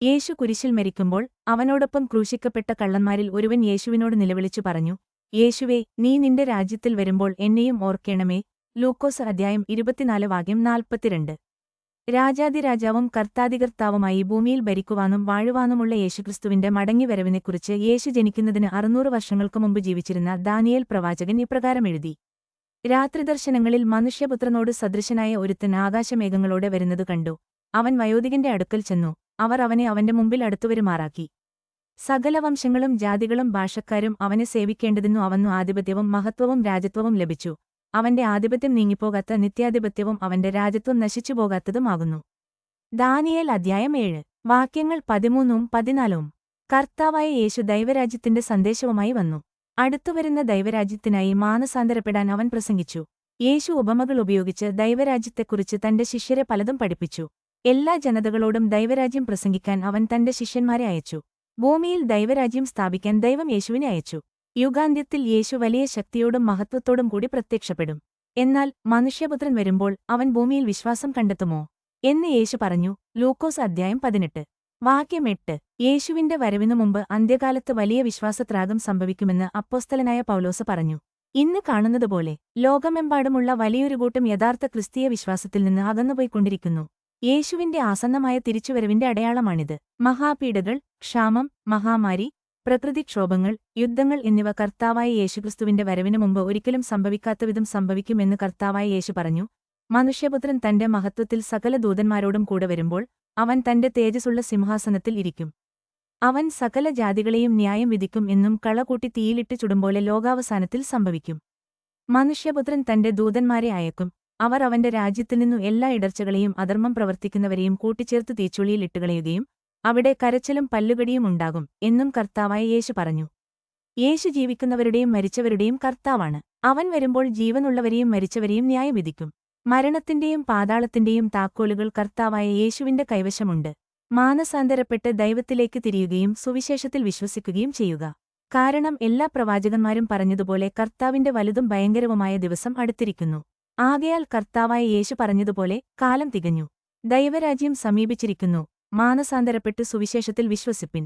യേശു കുരിശിൽ മരിക്കുമ്പോൾ അവനോടൊപ്പം ക്രൂശിക്കപ്പെട്ട കള്ളന്മാരിൽ ഒരുവൻ യേശുവിനോട് നിലവിളിച്ചു പറഞ്ഞു, യേശുവേ, നീ നിന്റെ രാജ്യത്തിൽ വരുമ്പോൾ എന്നെയും ഓർക്കേണമേ. ലൂക്കോസ് അധ്യായം 24 വാക്യം 42. രാജാധിരാജാവും കർത്താധികർത്താവുമായി ഭൂമിയിൽ ഭരിക്കുവാനും വാഴുവാനുമുള്ള യേശുക്രിസ്തുവിന്റെ മടങ്ങിവരവിനെക്കുറിച്ച് യേശു ജനിക്കുന്നതിന് 600 വർഷങ്ങൾക്കു മുമ്പ് ജീവിച്ചിരുന്ന ദാനിയേൽ പ്രവാചകൻ ഇപ്രകാരം എഴുതി. രാത്രിദർശനങ്ങളിൽ മനുഷ്യപുത്രനോട് സദൃശനായ ഒരുത്തൻ ആകാശമേഘങ്ങളോടെ വരുന്നതു കണ്ടു. അവൻ വയോധികന്റെ അടുക്കൽ ചെന്നു. അവർ അവനെ അവന്റെ മുമ്പിൽ അടുത്തുവരുമാറാക്കി. സകല വംശങ്ങളും ജാതികളും ഭാഷക്കാരും അവനെ സേവിക്കേണ്ടതിനു അവന്നു ആധിപത്യവും മഹത്വവും രാജത്വവും ലഭിച്ചു. അവന്റെ ആധിപത്യം നീങ്ങിപ്പോകാത്ത നിത്യാധിപത്യവും അവന്റെ രാജത്വം നശിച്ചുപോകാത്തതുമാകുന്നു. ദാനിയേൽ അധ്യായം 7 വാക്യങ്ങൾ 13-14. കർത്താവായ യേശു ദൈവരാജ്യത്തിന്റെ സന്ദേശവുമായി വന്നു. അടുത്തുവരുന്ന ദൈവരാജ്യത്തിനായി മാനസാന്തരപ്പെടാൻ അവൻ പ്രസംഗിച്ചു. യേശു ഉപമകൾ ഉപയോഗിച്ച് ദൈവരാജ്യത്തെക്കുറിച്ച് തന്റെ ശിഷ്യരെ പലതും പഠിപ്പിച്ചു. എല്ലാ ജനതകളോടും ദൈവരാജ്യം പ്രസംഗിക്കാൻ അവൻ തന്റെ ശിഷ്യന്മാരെ അയച്ചു. ഭൂമിയിൽ ദൈവരാജ്യം സ്ഥാപിക്കാൻ ദൈവം യേശുവിനെ അയച്ചു. യുഗാന്ത്യത്തിൽ യേശു വലിയ ശക്തിയോടും മഹത്വത്തോടും കൂടി പ്രത്യക്ഷപ്പെടും. എന്നാൽ മനുഷ്യപുത്രൻ വരുമ്പോൾ അവൻ ഭൂമിയിൽ വിശ്വാസം കണ്ടെത്തുമോ എന്ന് യേശു പറഞ്ഞു. ലൂക്കോസ് അധ്യായം 18 വാക്യം 8. യേശുവിന്റെ വരവിനു മുമ്പ് അന്ത്യകാലത്ത് വലിയ വിശ്വാസത്രാഗം സംഭവിക്കുമെന്ന് അപ്പോസ്തലനായ പൗലോസ് പറഞ്ഞു. ഇന്ന് കാണുന്നതുപോലെ ലോകമെമ്പാടുമുള്ള വലിയൊരു കൂട്ടം യഥാർത്ഥ ക്രിസ്തീയ വിശ്വാസത്തിൽ നിന്ന് അകന്നുപോയിക്കൊണ്ടിരിക്കുന്നു. യേശുവിന്റെ ആസന്നമായ തിരിച്ചുവരവിന്റെ അടയാളമാണിത്. മഹാപീഡകൾ, ക്ഷാമം, മഹാമാരി, പ്രകൃതിക്ഷോഭങ്ങൾ, യുദ്ധങ്ങൾ എന്നിവ കർത്താവായ യേശുക്രിസ്തുവിന്റെ വരവിനു മുമ്പ് ഒരിക്കലും സംഭവിക്കാത്തവിധം സംഭവിക്കുമെന്ന് കർത്താവായ യേശു പറഞ്ഞു. മനുഷ്യപുത്രൻ തന്റെ മഹത്വത്തിൽ സകല ദൂതന്മാരോടും കൂടെ വരുമ്പോൾ അവൻ തന്റെ തേജസ്സുള്ള സിംഹാസനത്തിൽ ഇരിക്കും. അവൻ സകല ജാതികളെയും ന്യായം വിധിക്കും എന്നും കളകൂട്ടി തീയിലിട്ട് ചുടുമ്പോലെ ലോകാവസാനത്തിൽ സംഭവിക്കും. മനുഷ്യപുത്രൻ തന്റെ ദൂതന്മാരെ അയക്കും. അവർ അവന്റെ രാജ്യത്തിൽ നിന്നു എല്ലാ ഇടർച്ചകളെയും അധർമ്മം പ്രവർത്തിക്കുന്നവരെയും കൂട്ടിച്ചേർത്ത് തീച്ചുളിയിൽ ഇട്ടുകളയുകയും അവിടെ കരച്ചിലും പല്ലുകടിയും ഉണ്ടാകും എന്നും കർത്താവായ യേശു പറഞ്ഞു. യേശു ജീവിക്കുന്നവരുടെയും മരിച്ചവരുടെയും കർത്താവാണ്. അവൻ വരുമ്പോൾ ജീവനുള്ളവരെയും മരിച്ചവരെയും ന്യായം വിധിക്കും. മരണത്തിന്റെയും പാതാളത്തിന്റെയും താക്കോലുകൾ കർത്താവായ യേശുവിന്റെ കൈവശമുണ്ട്. മാനസാന്തരപ്പെട്ട് ദൈവത്തിലേക്ക് തിരിയുകയും സുവിശേഷത്തിൽ വിശ്വസിക്കുകയും ചെയ്യുക. കാരണം എല്ലാ പ്രവാചകന്മാരും പറഞ്ഞതുപോലെ കർത്താവിന്റെ വലുതും ഭയങ്കരവുമായ ദിവസം അടുത്തിരിക്കുന്നു. ആകയാൽ കർത്താവായ യേശു പറഞ്ഞതുപോലെ കാലം തികഞ്ഞു. ദൈവരാജ്യം സമീപിച്ചിരിക്കുന്നു. മാനസാന്തരപ്പെട്ട് സുവിശേഷത്തിൽ വിശ്വസിപ്പിൻ.